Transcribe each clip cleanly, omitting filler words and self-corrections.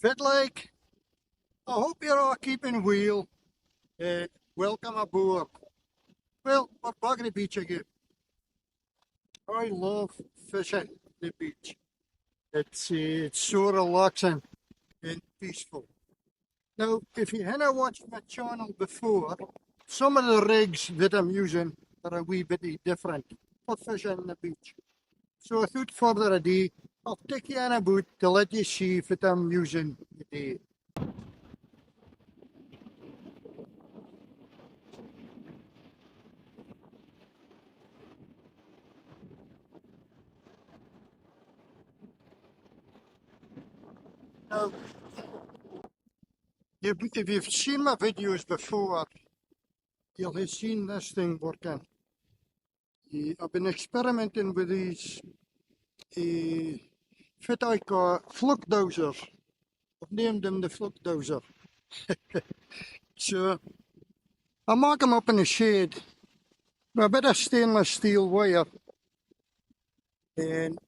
Fit like, I hope you're all keeping well. Welcome aboard. Well, we're back at the beach again. I love fishing the beach. It's so relaxing and peaceful. Now, if you haven't watched my channel before, some of the rigs that I'm using are a wee bit different for fishing on the beach. So without further ado, I'll take you on a boat to let you see what I'm using today. Now, if you've seen my videos before, you'll have seen this thing working. I've been experimenting with these what I call fluke dozers. I've named them the fluke dozer. So I mark them up in the shade with a bit of stainless steel wire and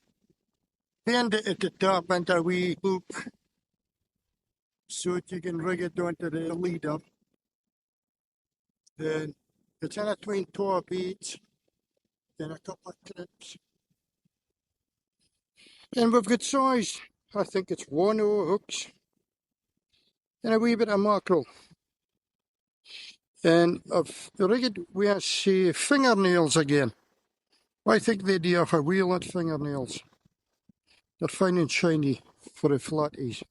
bend it at the top into a wee hoop so that you can rig it onto the leader. Then it's in between 12 beads and a couple of clips. And we've got size, I think it's 1/0 hooks and a wee bit of mackerel. And I've rigged with fingernails again. I think they do have a wheel at fingernails. They're fine and shiny for the flatties.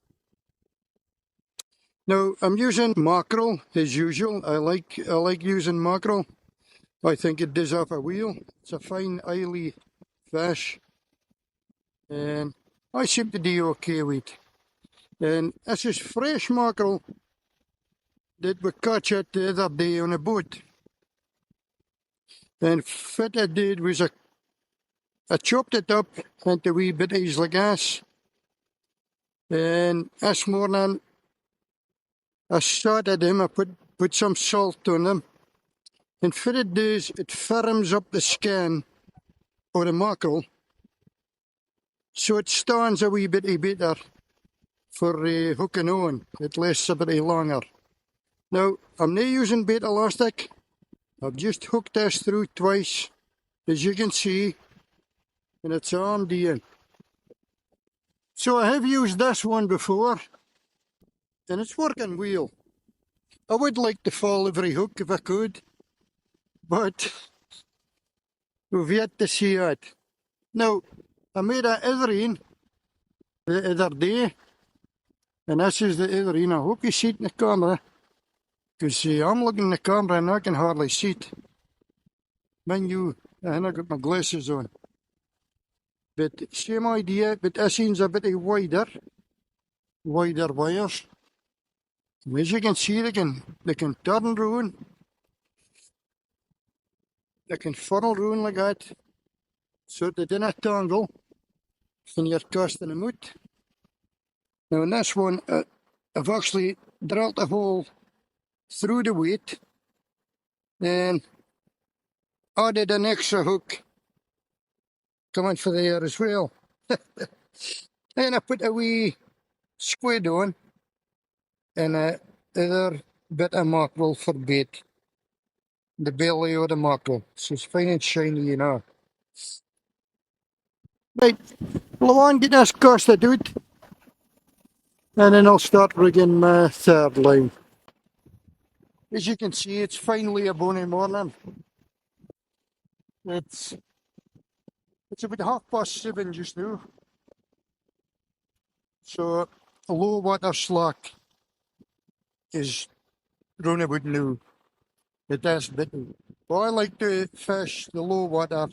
Now I'm using mackerel as usual. I like using mackerel. I think it does have a wheel. It's a fine oily fish, and I seem to do okay with it. And this is fresh mackerel that we caught it the other day on a boat. And what I did was I chopped it up into wee bitties like this. And this morning I started him, I put some salt on them. And what it does, it firms up the skin of the mackerel so it stands a wee bit better for hooking on. It lasts a bit longer. Now, I'm not using bait elastic. I've just hooked this through twice, as you can see, and it's armed in. So I have used this one before, and it's working well. I would like to fall every hook if I could, but we've yet to see it. Now, I made an etherine the other day, and this is the etherine. I hope you see it in the camera, because I'm looking in the camera and I can hardly see it. Mind you, I haven't got my glasses on. But same idea, but this seems a bit wider wires. And as you can see, they can turn round. They can funnel round like that, so they don't tangle when you're casting them out. Now in this one, I've actually drilled a hole through the weight and added an extra hook coming for there as well. And I put a wee squid on and another bit of mackerel for bait. The belly of the mackerel, so it's fine and shiny, you know. Right, well, I want to get this casted out, and then I'll start rigging my third line. As you can see, it's finally a bonny morning. It's about 7:30 just now. So a low water slack is round about now. It is bitten. But I like to fish the low water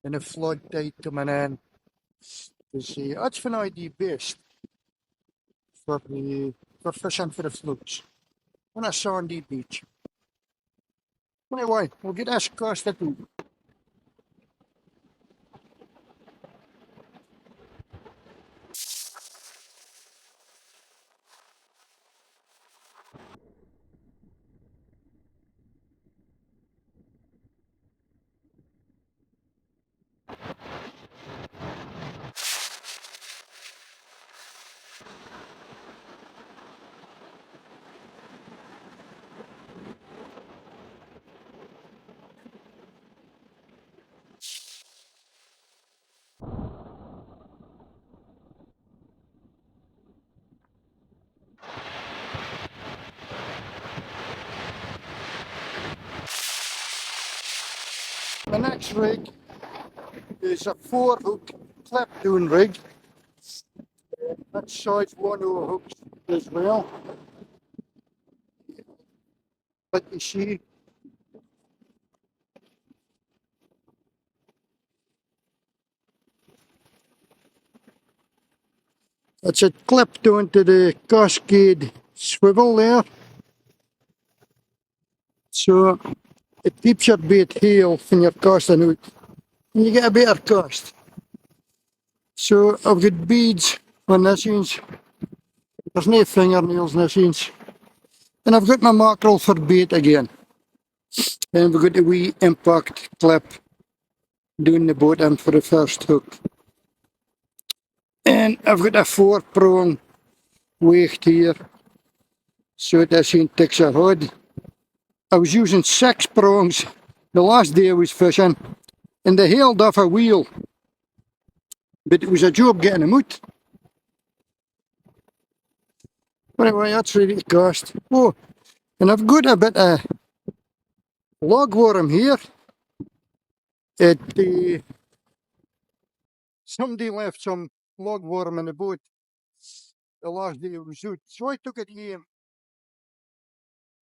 and the flood tide coming in. You see, that's when I do best for fishing for the flukes on a sandy beach. Anyway, we'll get this casted out. My next rig is a 4-hook clip down rig. That size 1/0 hooks as well. But you see, it's a clipped onto the cascade swivel there. So it keeps your bait heel when you're casting out. And you get a better cast. So I've got beads on this ends. There's no fingernails on this ends. And I've got my mackerel for bait again. And we've got a wee impact clip down the bottom for the first hook. And I've got a 4-prong weight here. So this end takes a hood. I was using 6 prongs the last day I was fishing. And they held off a wheel. But it was a job getting them out. Anyway, that's ready to cast. Oh, and I've got a bit of logworm here. Somebody left some logworm in the boat the last day it was out. So I took it home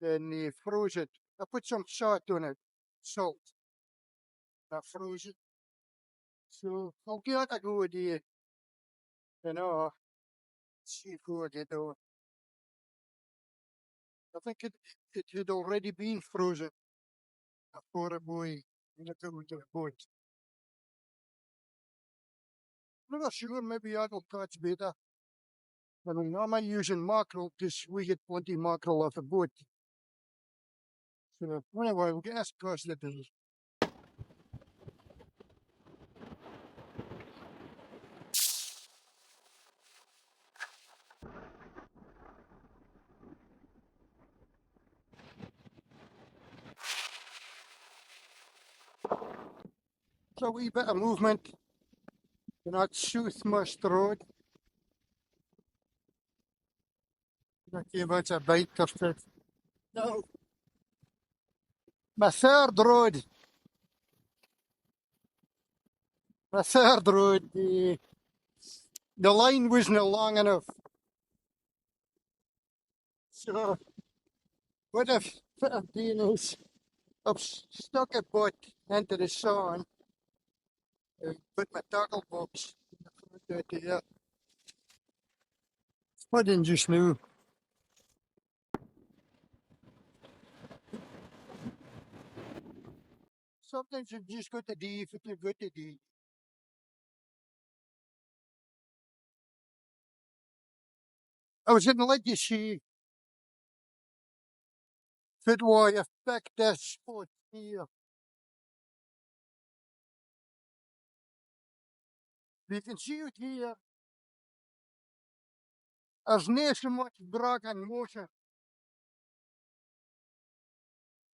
and froze it. I put some salt on it, salt. I froze it. So I'll give it a go there. You know, see how I get on. I think it had already been frozen before a boy let it out of the boat. I'm not sure, maybe that'll catch better. But I'm not using mackerel because we get plenty mackerel off the boat. So anyway, we'll get us cast it. So a wee bit of movement in that Southmust Road. That came out a bite or two. No. My third road. The line wasn't long enough. So what I've done is I've stuck a butt into the sun, put my tackle box out there. I didn't just know. Sometimes you've just got to do if you've got to do. I was going to let you see fit why I picked this spot here. You can see it here. There's not so much bracken water.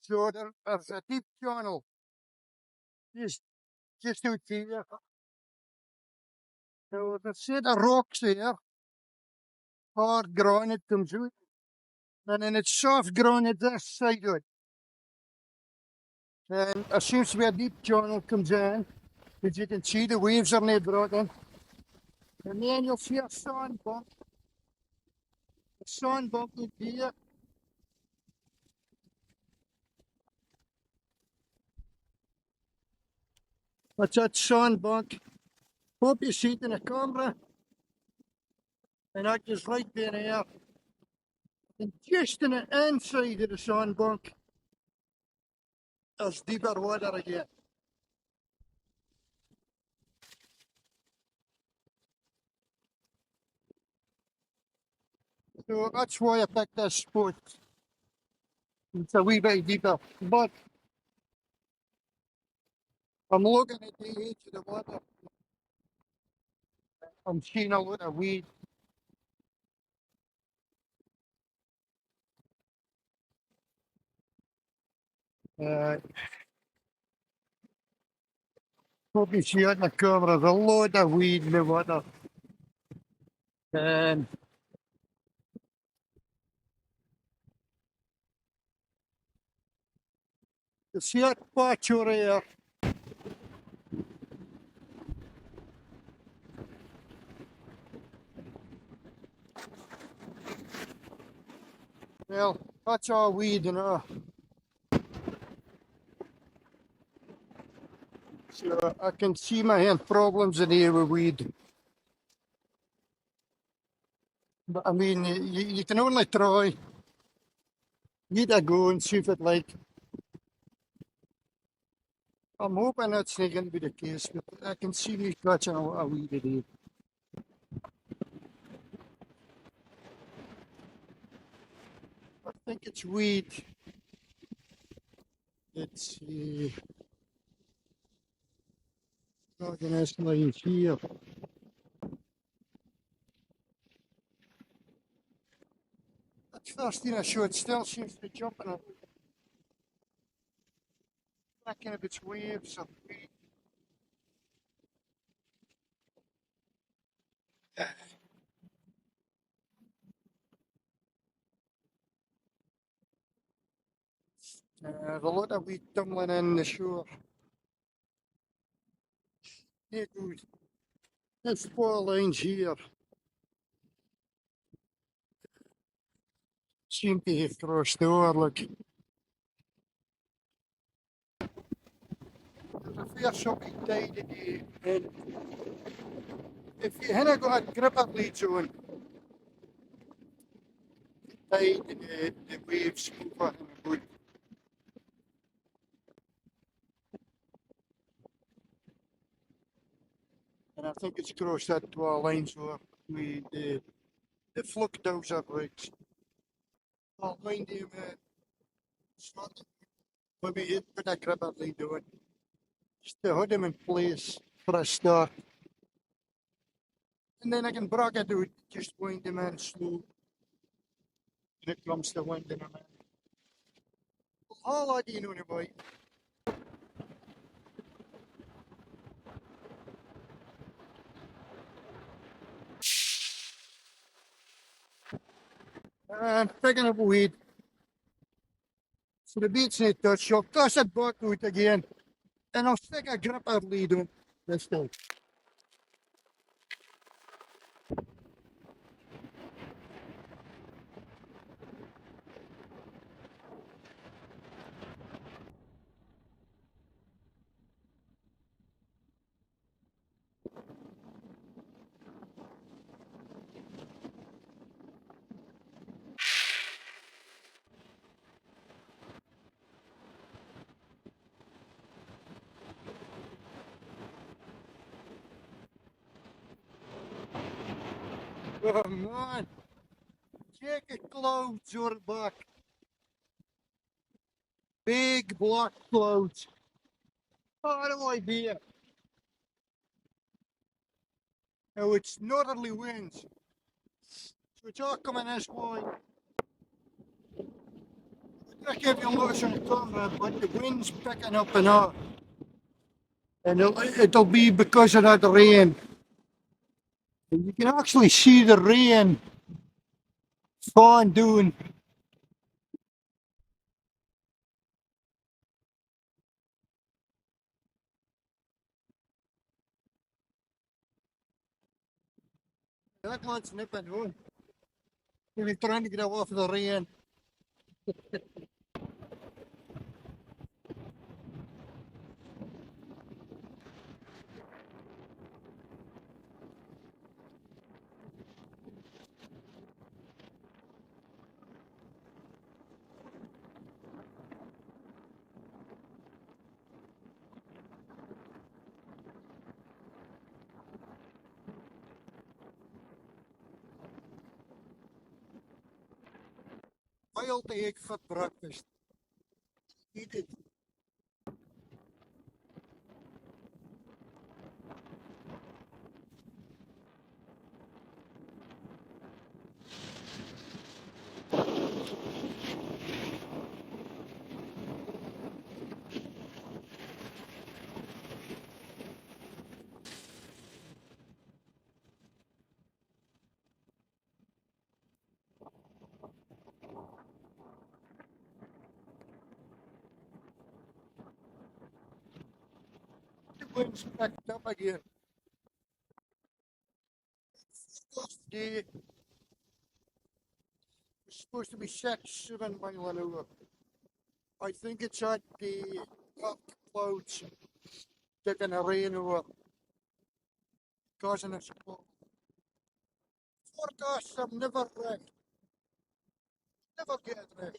So there's a deep channel just out here. So there's a set of rocks there, hard granite comes out, and then it's soft granite this side of it. And there seems to be a deep channel comes in, as you can see the waves are not broken. And then you'll see a sandbank. A sandbank out here. That's that sandbank. Hope you see it in the camera. And that is right there. And just on the inside of the sandbank, there's deeper water again. So that's why I picked this spot. It's a wee bit deeper. But I'm looking at the edge of the water. I'm seeing a lot of weed. Uh, Hope you see it in the camera. There's a lot of weed in the water. And you see that patch over here? Well, that's all weed, you know. So I can see my hand problems in here with weed. But I mean, you can only try. Give it a go and see if it like. I'm hoping that's not going to be the case, but I can see me catching a lot of weed in here. I think it's weed. It's organized line here. At first thing I saw, it still seems to be jumping up, cracking up its waves of weed. There's a lot of weed tumbling in the shore. Yeah, good. There's 4 lines here. Seem to have crossed over, look. There's a fair shopping tide today, and if you hadn't got a gripper leads on, the tide and the waves move on in a good. And I think it's crossed that 12 lines over with the flock dows up rigs. I'll find him started. Maybe he'd put a gripper lead on. Just to hold him in place for a start. And then I can brag it out, just wind him in slow when it comes to winding him in. How long do you know boy? And picking up weed. So the beat's not touched. I'll toss it back out again. And I'll stick a gripper lead on this time. Oh man, check the clouds are back. Big black clouds. Oh, no idea. Now it's northerly winds. So it's all coming this way. I give you a look on the camera, but the wind's picking up and up. And it'll be because of that rain. And you can actually see the rain falling down. That one's nipping home. We're trying to get off the rain. Wild egg for breakfast. Eat it. The wind's picked up again. The supposed to be 6-7 mile an hour. I think it's at the top clouds taking a rain over, causing a squall. Forecasts have never right. Never get it right.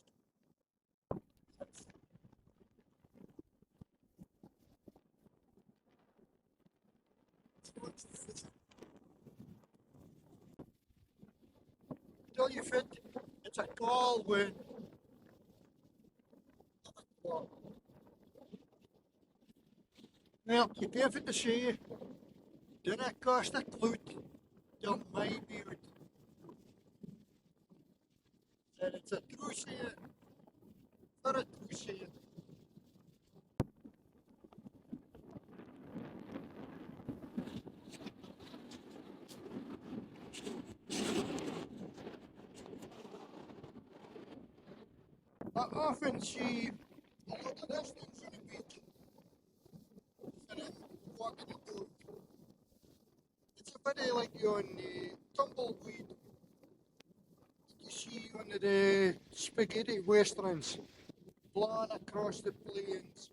Tell you fit, it's a tall wind. Now, you pay for the sea, then it costs a clout, till maybe out. And it's a true sea, for a true sea. I often see a lot of restaurants on the beach, and I'm walking the dog. It's a bit like you're on the tumbleweed. You see one of the spaghetti westerns blowing across the plains.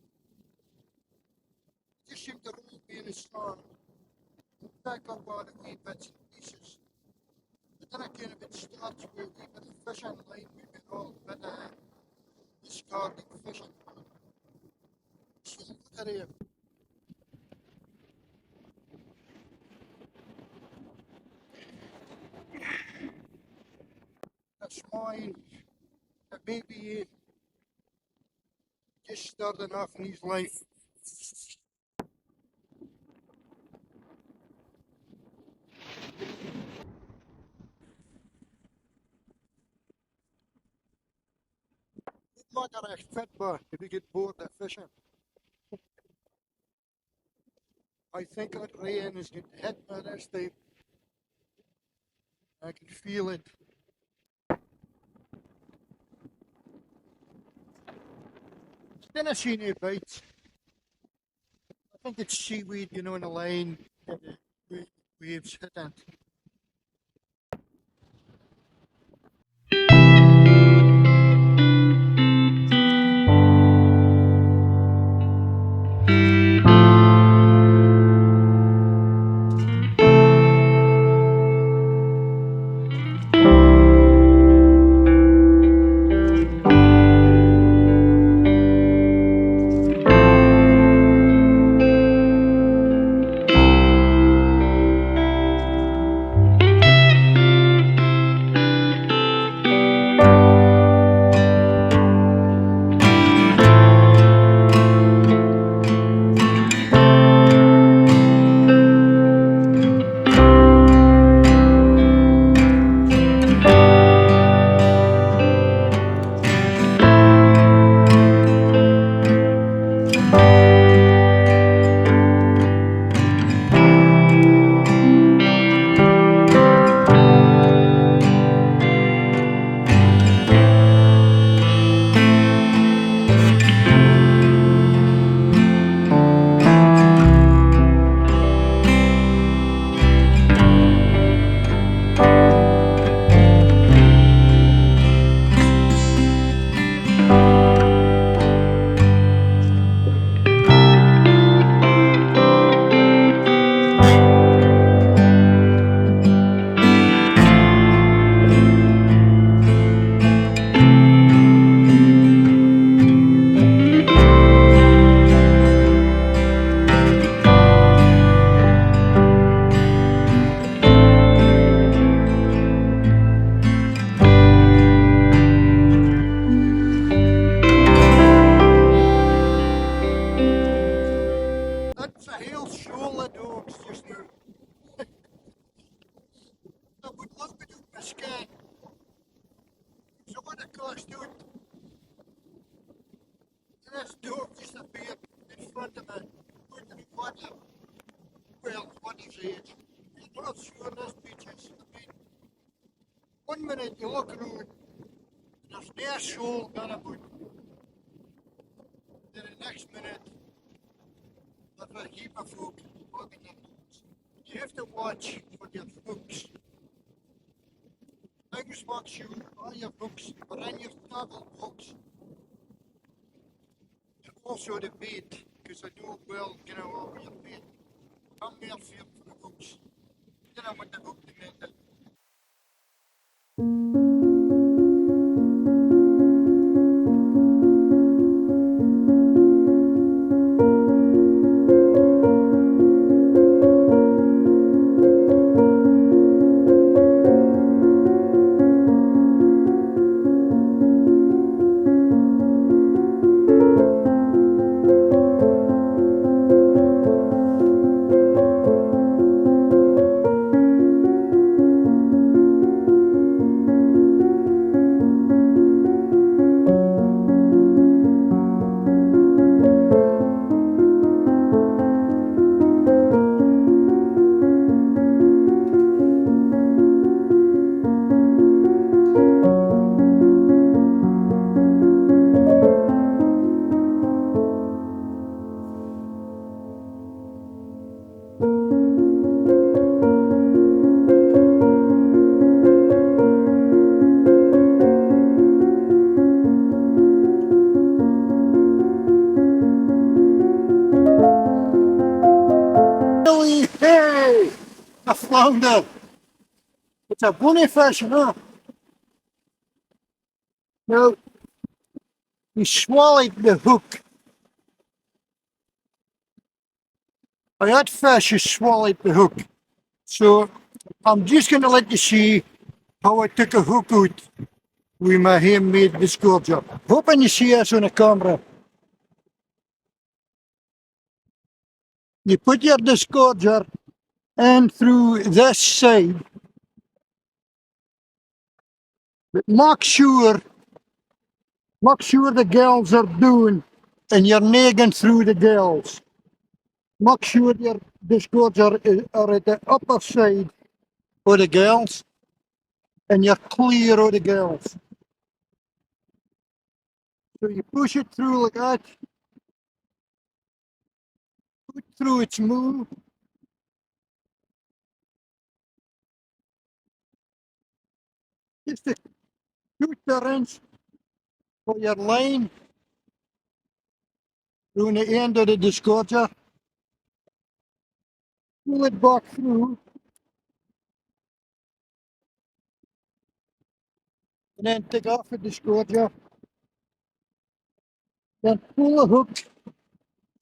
Just seem to roll me in the storm, back up all the wee bits and pieces. But then again, if it starts with a wee bit of fishing line, we can all a bit of discarding fishing. So look at here. That's mine, a baby just starting off in his life. Not gonna fit, but if you get bored of fishing, I think that rain is getting hit by this time. I can feel it. Then I see any bites. I think it's seaweed, in the line that the waves hit it. That's a whole shoal of dogs just now. I would love to do a scan. So what it cost out, and this dog just appeared in front of me. Going to be what his age. I'm not sure this beach is. I mean, 1 minute you look around, there's no shoal gone about. Then the next minute, there's a heap of folk walking their dogs. You have to watch for your folks. I always make sure all your hooks are in your tackle box. And also the bait, because I do well, over your bait. I'm more fear for the hooks. Then I want the hook to make it. Really? Hey! I flounder! It's a bunny fish, huh? Now, he swallowed the hook. That fish has swallowed the hook. So, I'm just going to let you see how I took a hook out with my handmade disgorger. Hoping you see us on the camera. You put your disgorger in through this side, but make sure the gills are doing and you're nagging through the gills. Make sure your disgorger are at the upper side of the gills and you're clear of the gills. So you push it through like that, put through its move. Just a 2/3 for your line through the end of the disgorger. Pull it back through and then take off the disgorger. Then pull the hook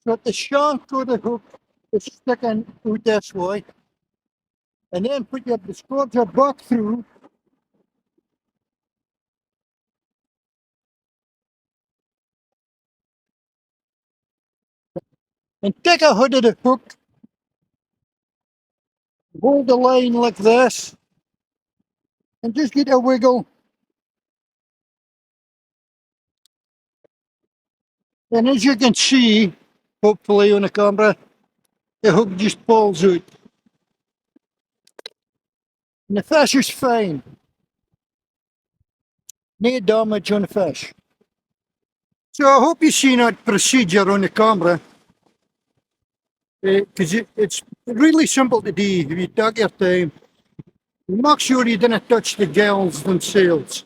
so that the shank of the hook is sticking out this way. And then put your disgorger back through. And take a hold of the hook. Hold the line like this. And just get a wiggle. And as you can see, hopefully on the camera, the hook just pulls out. And the fish is fine. No damage on the fish. So I hope you see that procedure on the camera. Because it's really simple to do if you take your time. Make sure you didn't touch the gills themselves.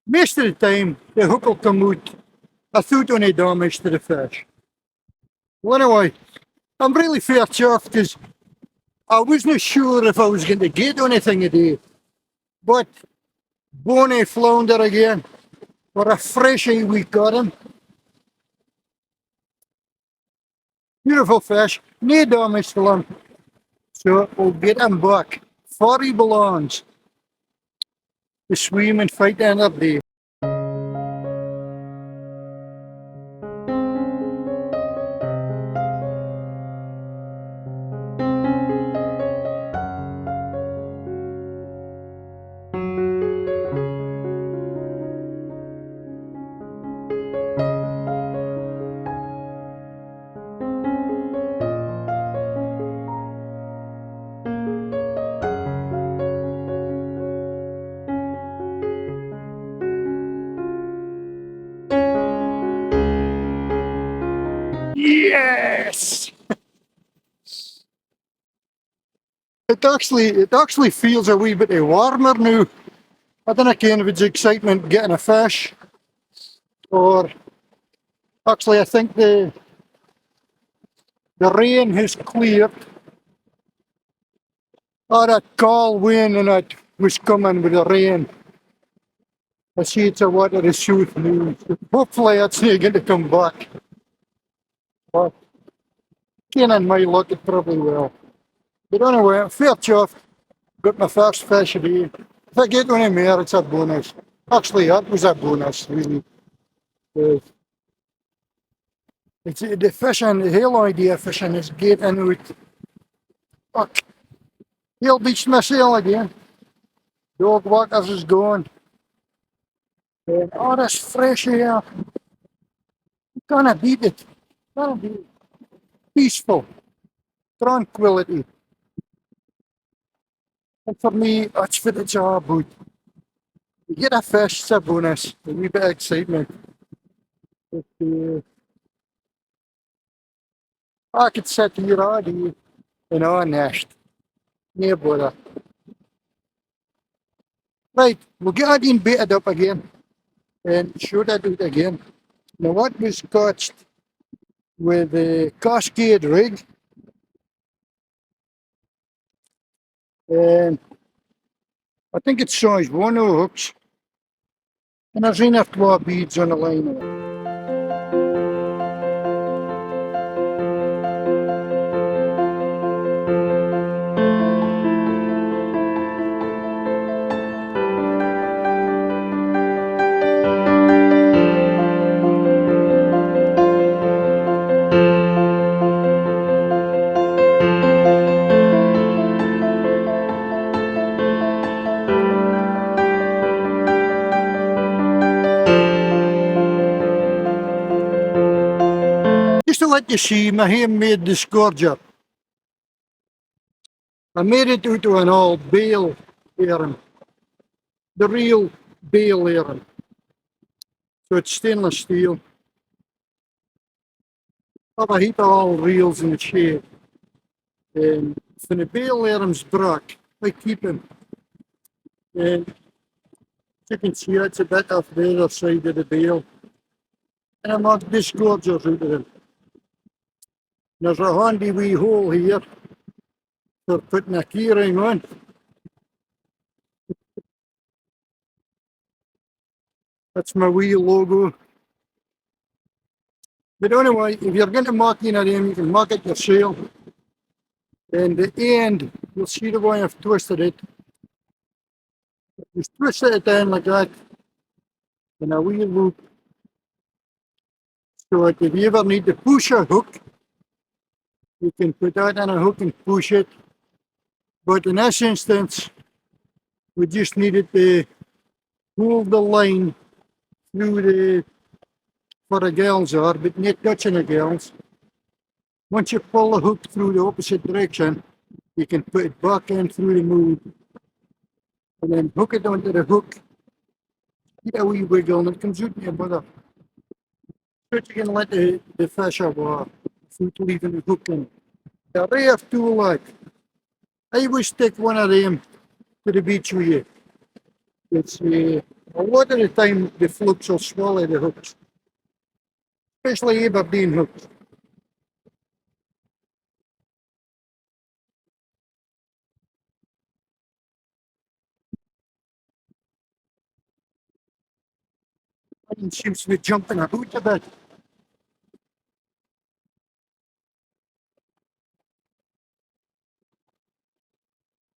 Most of the time, the hook will come out without any damage to the fish. Well, anyway, I'm really fair chuffed because I wasn't sure if I was going to get anything today. But bonny flounder again. What a freshie we got him. Beautiful fish, no damage to him. So we'll get him back. 40 belongs to swim and fight another day. Yes! It actually feels a wee bit warmer now. I don't know if it's excitement getting a fish, or actually I think the rain has cleared. Oh, that cold wind and it was coming with the rain. I see it's a water the south moves. Hopefully it's not going to come back. But Ken and my luck it probably will. But anyway, fair chuffed. Got my first fish today. If I get any more, it's a bonus. Actually, that was a bonus, really. Uh, it's the fishing, the whole idea of fishing is getting out. Fuck. He'll beach myself again. Dog walkers is gone. And all this fresh air. You can't beat it. Can't beat it. Peaceful. Tranquility. And for me, that's what it's all about. You get a fish, it's a bonus. A wee bit of excitement. But, I could sit here all day and all nest. No bother. Right, we'll get it in baited up again and show that out again. Now what was caught with the Cascade rig, and I think it's size 1 hooks, and there's enough 12 beads on the line. Just to let you see my handmade disgorger. I made it out of an old bale iron, the real bale iron. So it's stainless steel. I have a heap of old reels in the shed. And when the bale iron's broke, I keep them. And you can see it's a bit off the other side of the bale. And I make disgorgers out of them. There's a handy wee hole here for putting a keyring on. That's my wee logo. But anyway, if you're going to make one of them, you can make it yourself. And the end, you'll see the way I've twisted it. Just twist it down like that, and a wee loop. So that if you ever need to push a hook, you can put that on a hook and push it. But in this instance, we just needed to hold the line through the, for the gills are, but not touching the gills. Once you pull the hook through the opposite direction, you can put it back in through the mood and then hook it onto the hook. Get a wee wiggle and it comes out in your butter. But you can let the fish have without leaving the hook in. The array of tool like, I always take one of them to the beach with you. It's a lot of the time the flukes will swallow the hooks, especially Aberdeen hooks. Mine seems to be jumping about a bit.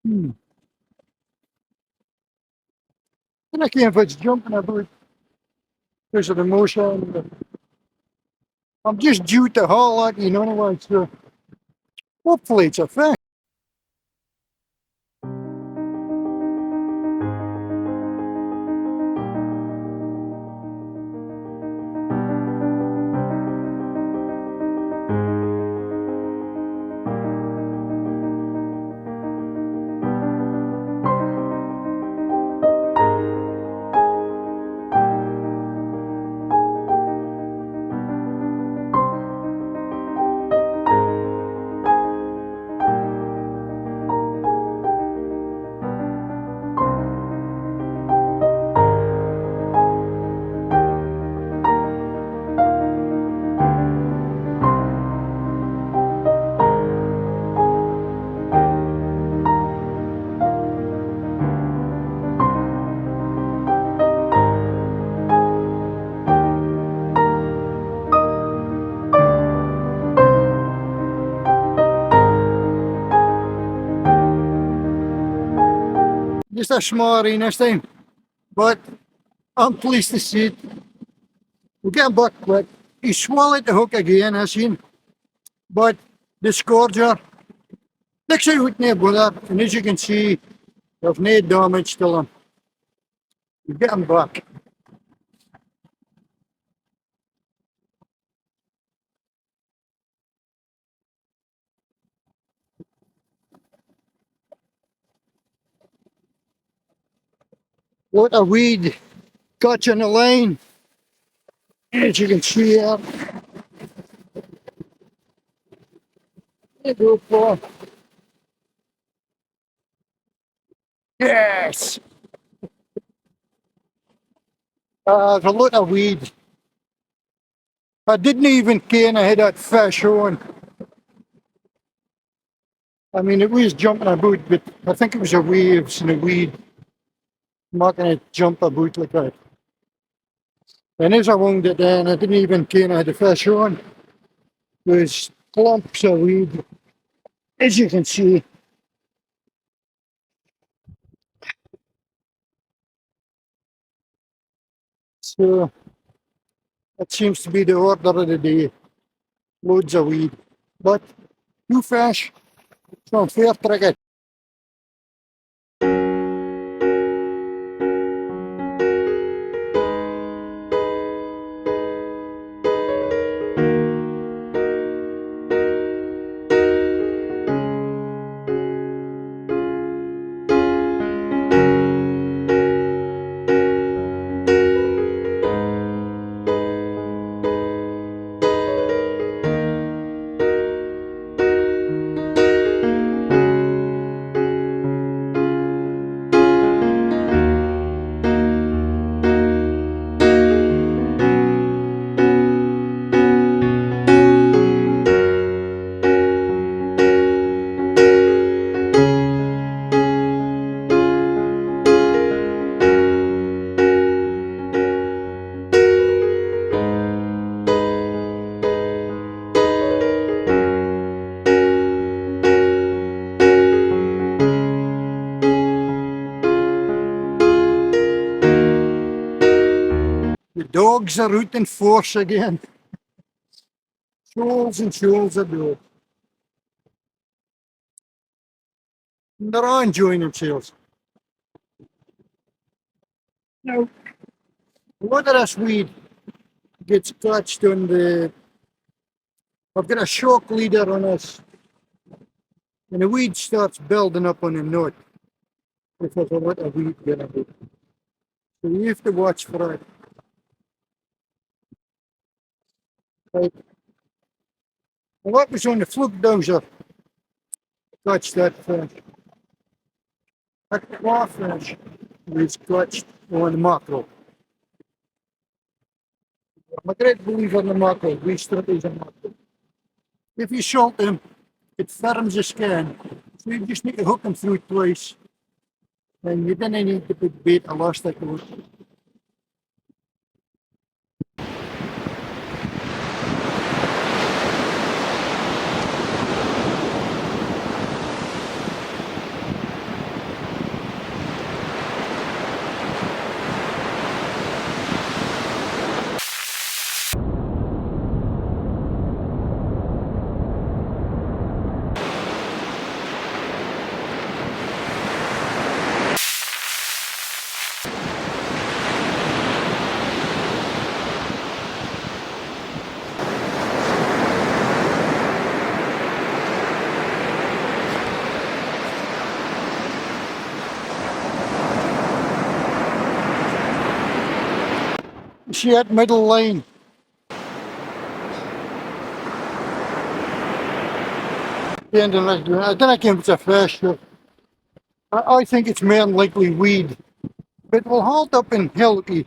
And I can't if it's jumping about because of the motion. I'm just due to haul that, you know, so hopefully it's a fish. Just a small this time, but I'm pleased to see it. We get back quick. He swallowed the hook again, I seen, but the scourger takes out no bother, and as you can see, there's no damage to him. We get him back. What a weed catching the line, as you can see here. There you go, Paul. Yes! There's a lot of weed. I didn't even care I had that fish on. I mean, it was jumping about, but I think it was the waves and the weed. I'm not going to jump about like that. And as I wound it down, I didn't even care I had the fish on. There's clumps of weed, as you can see. So, that seems to be the order of the day. Loads of weed. But, two fish, so fair trigger. The dogs are out in force again. Shoals and shoals of dogs. And they're all enjoying themselves. Now, a lot of this weed gets clutched on the... I've got a shock leader on this. And the weed starts building up on the knot. If there's a lot of weed getting it. So you have to watch for it. Right. And what was on the fluke dozer? Clutched that fish. That clawfish was clutched on the mackerel. I'm a great believer in the mackerel. We strip is a mackerel. If you salt them, it firms the skin. So you just need to hook them through twice. And you don't need to put bait elastic on it. You see that middle line? The end of it. I don't think it's a fish. I think it's more than likely weed. But we'll halt up in Hilky.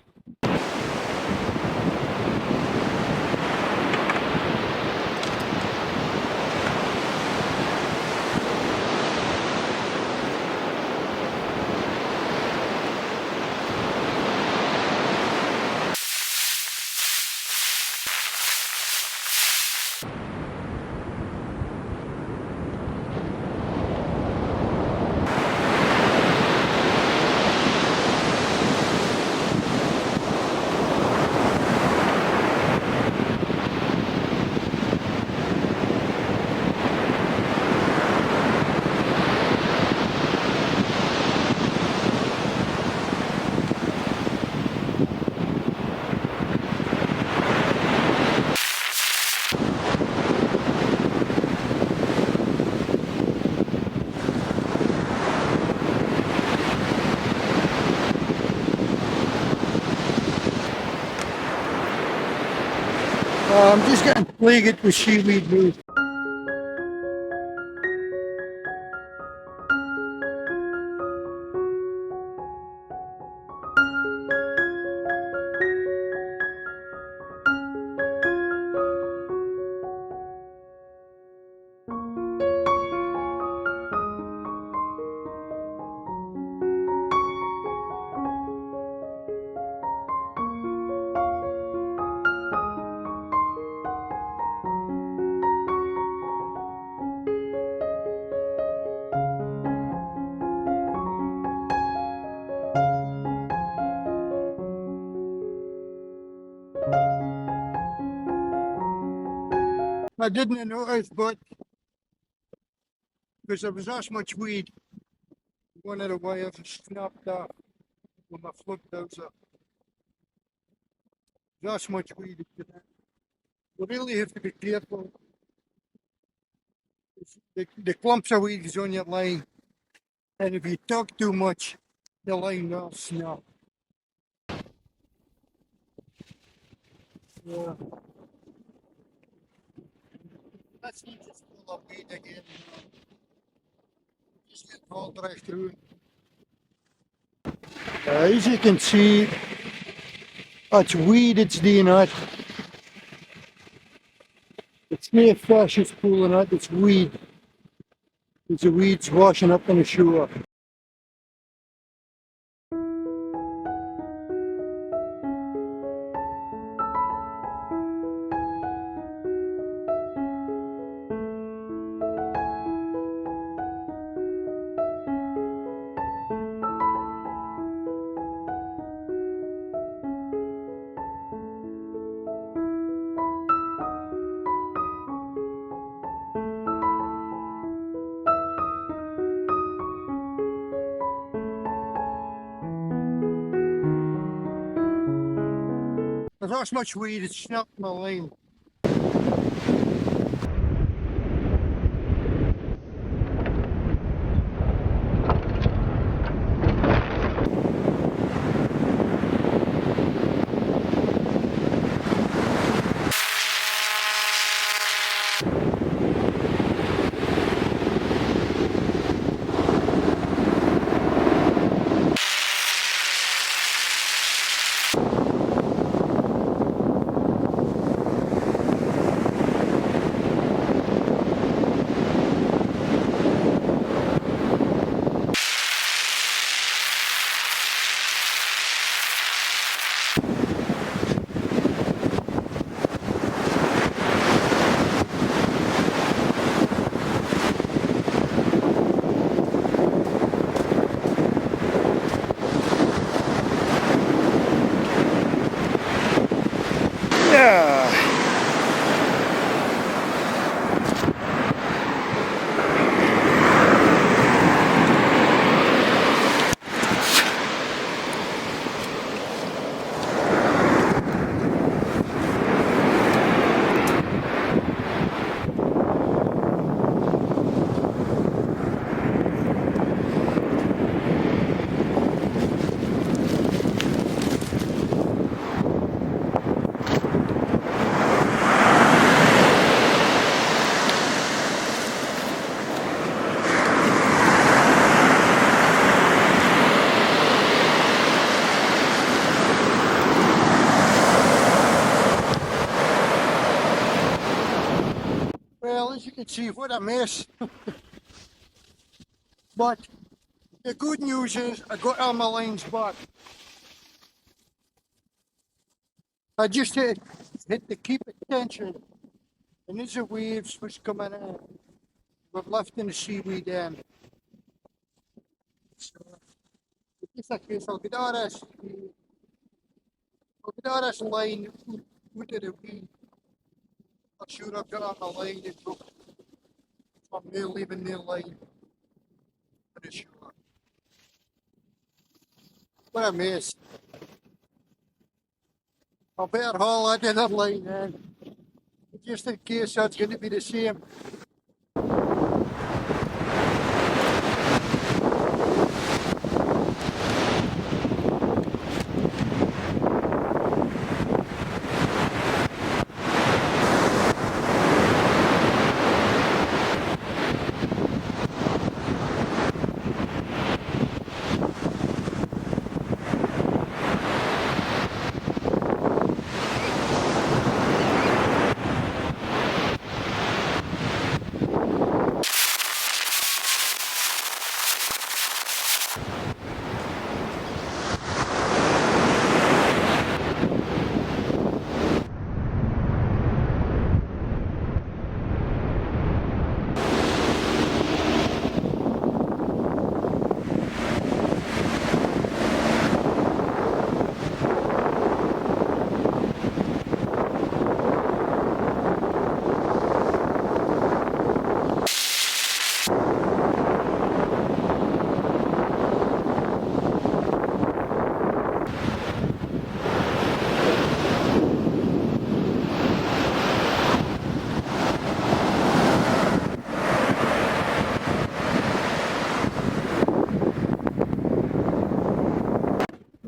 I'm just getting plagued with seaweed now. I didn't notice, but because there was that much weed, one of the wires snapped off when I flipped out. So that much weed. You really have to be careful. The clumps of weed is on your line, and if you tug too much, the line will snap. Yeah. That's not just full of weed again. Just get all right through. As you can see, it's weed it's doing it. It's not fish it's pulling out, it's weed. It's the weeds washing up on the shore. There's not much weed, it's snapped my line. Yeah. Well, as you can see, what a mess. But the good news is I got all my lines back. I just hit the keep it tension, and as the waves was coming in, we're lifting the seaweed in. So, just like this, I'll get all this line out of the weed. I'm sure I've got on my line, I'm now leaving the line for the shore. What a mess. I better haul that other line in, just in case that's going to be the same.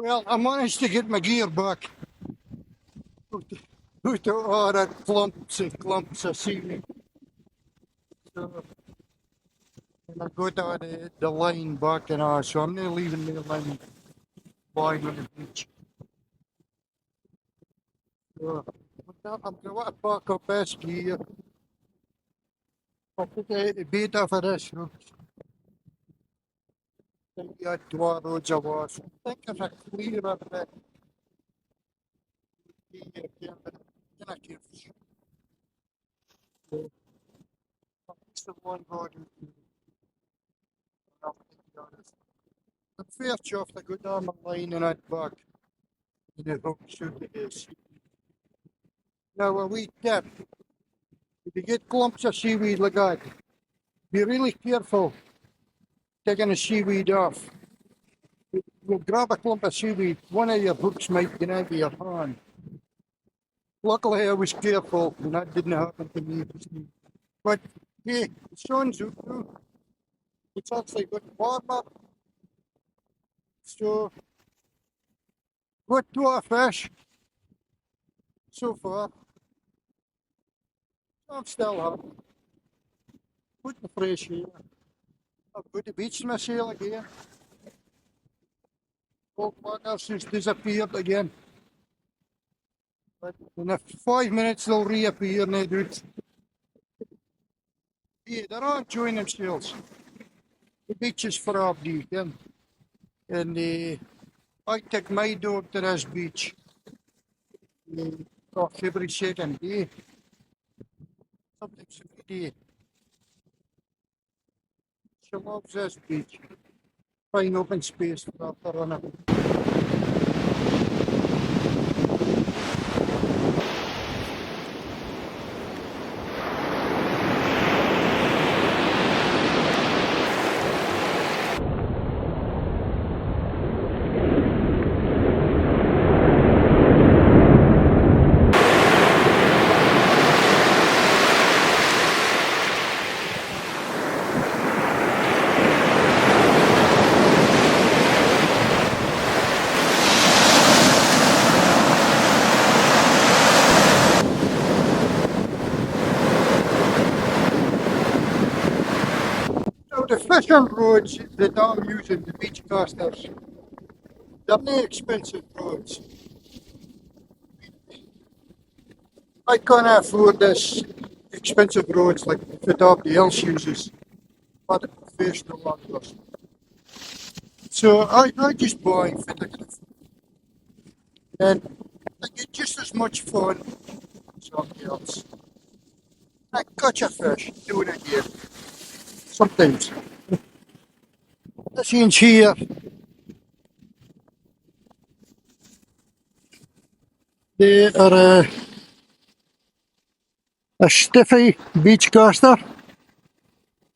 Well, I managed to get my gear back out of all that clumps of seaweed. So, and I got all the line back and all, so I'm not leaving the line lying on the beach. So, I'm going to pack up this gear. I'll put the bait off of this. Then you got 12 roads of water. I think there's a clear up that gear can, but then I can't fish. So, it's the one road. To be honest. The first job I go down the line and I'd back in the hook shoot it is. Now a wee tip, if you get clumps of seaweed like that, be really careful taking the seaweed off. You'll grab a clump of seaweed, one of your hooks might get out of your hand. Luckily I was careful and that didn't happen to me. But hey, the sun's out now. It's actually got warmer. So got 2 fish so far. I'm still happy. Put the fresh air. I've got the beach myself again. Old buggers has disappeared again. But in 5 minutes they'll reappear and they do it. Yeah, they're all enjoying themselves. The beach is for our weekend. And I take my dog to this beach off every second day. Sometimes every day. She loves this beach. Fine open space for her to run about. So the fishing roads that I'm using, the beach casters, they're not expensive roads. I can't afford this expensive roads like everybody else uses for the professional anglers. So I just buy fitted and I get just as much fun as somebody else. I catch a fish, do it again. Sometimes. This inch here, they are a stiffy beach caster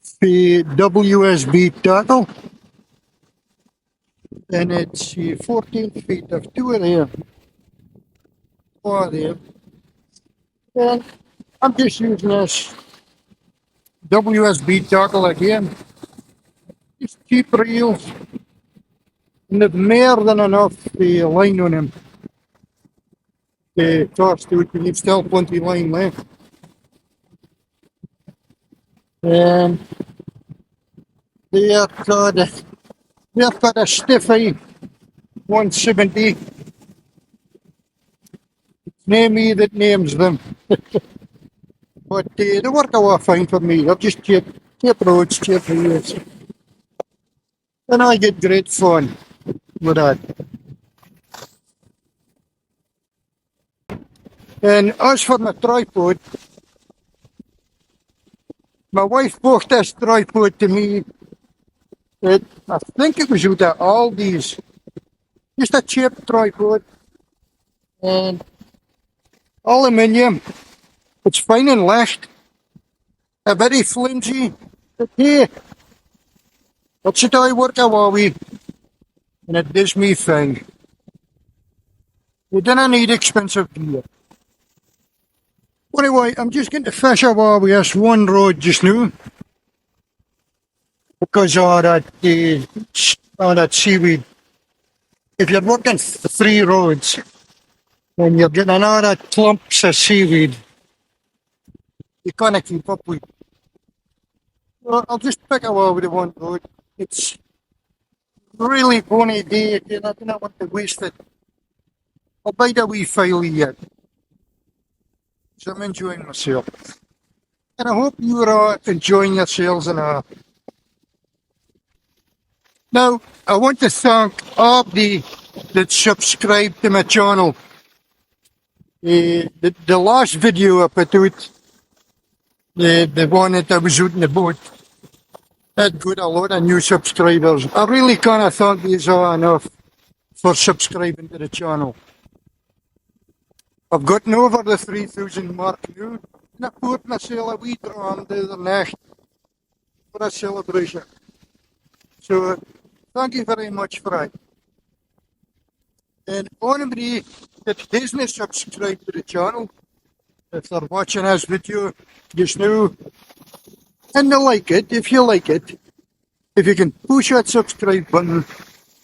for WSB tackle. And it's 14 feet of 2 of them. 4 of them. And I'm just using this WSB tackle again. Just cheap reels. And they've more than enough line on them. The toss to it, but you've still plenty line left. And they've got a stiffy 170. Name me that names them. But they work out fine for me. They're just cheap roads, cheap reels. And I get great fun with that. And as for my tripod, my wife bought this tripod to me. I think it was out of Aldi's. Just a cheap tripod. And aluminium. It's fine and lashed. A very flimsy. But hey, that's it I work a while. And it does me fine. You don't need expensive gear. Anyway, I'm just going to fish a while with this one rod just now. Because of that seaweed. if you're working 3 roads and you're getting another clumps of seaweed, you can't keep up with. Well, I'll just pick away with the one road. It's really funny day again. I do not want to waste it. I'll bite a wee file yet. So I'm enjoying myself. And I hope you are enjoying yourselves Now, I want to thank everybody that subscribed to my channel. The last video I put out, the one that I was out in the boat, that got a lot of new subscribers. I really can't thank you all enough for subscribing to the channel. I've gotten over the 3,000 mark now, and I put myself a wee draw on the other night for a celebration. So, thank you very much for that. And anybody that hasn't subscribed to the channel, if they're watching this video just now, and they like it, if you like it, if you can push that subscribe button,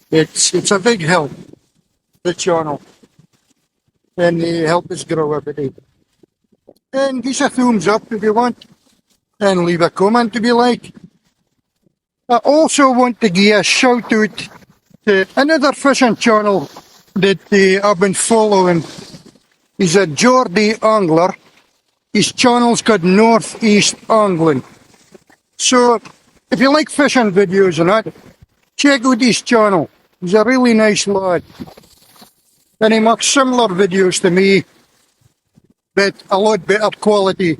it's a big help to the channel. And help us grow every day. And give us a thumbs up if you want, and leave a comment if you like. I also want to give a shout out to another fishing channel that I've been following. He's a Geordie angler. His channel's called Northeast Angling. So, if you like fishing videos and that, check out his channel. He's a really nice lad. And he makes similar videos to me, but a lot better quality.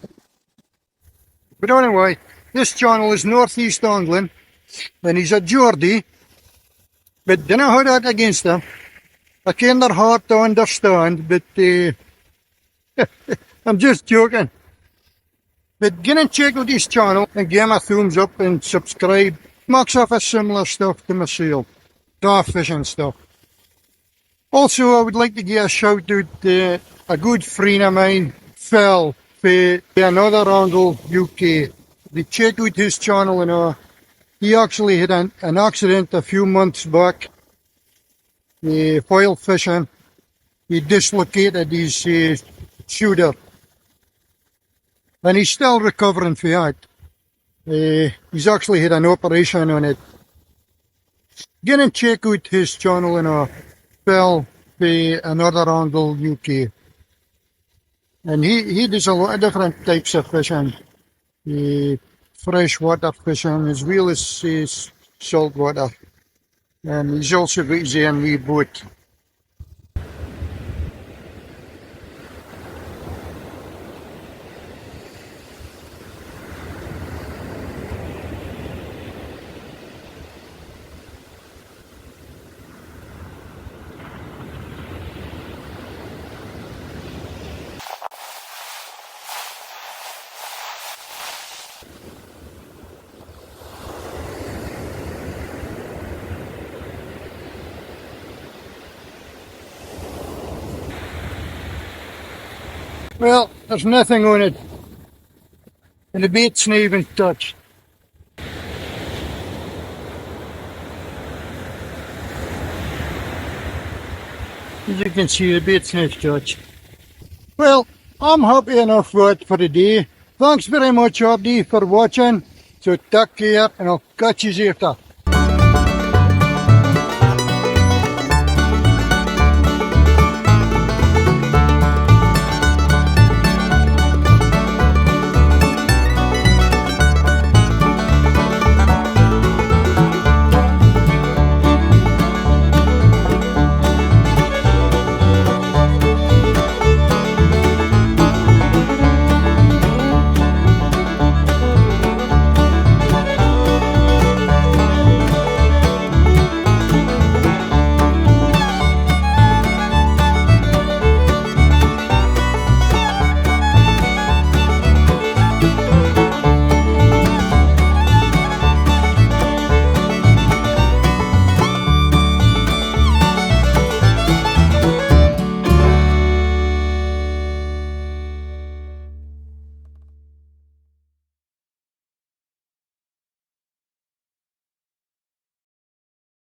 But anyway, this channel is Northeast Angling, and he's a Geordie, but don't hold that against him. I find they're hard to understand, but I'm just joking. But get and check out his channel and give him a thumbs up and subscribe. Makes off a similar stuff to myself, draw fishing stuff. Also, I would like to give a shout out to a good friend of mine, Phil, for Another Angle UK. They check out his channel and he actually had an accident a few months back, foil fishing. He dislocated his shoulder, and he's still recovering from that. He's actually had an operation on it. Get and check out his channel and Phil for Another Angle UK. And he does a lot of different types of fishing. Freshwater fishing as well as saltwater. And he's also got his own wee boat. Well, there's nothing on it, and the bait's not even touched. As you can see, the bait's not touched. Well, I'm happy enough with it for the day. Thanks very much, everybody, for watching. So take care, and I'll catch you later.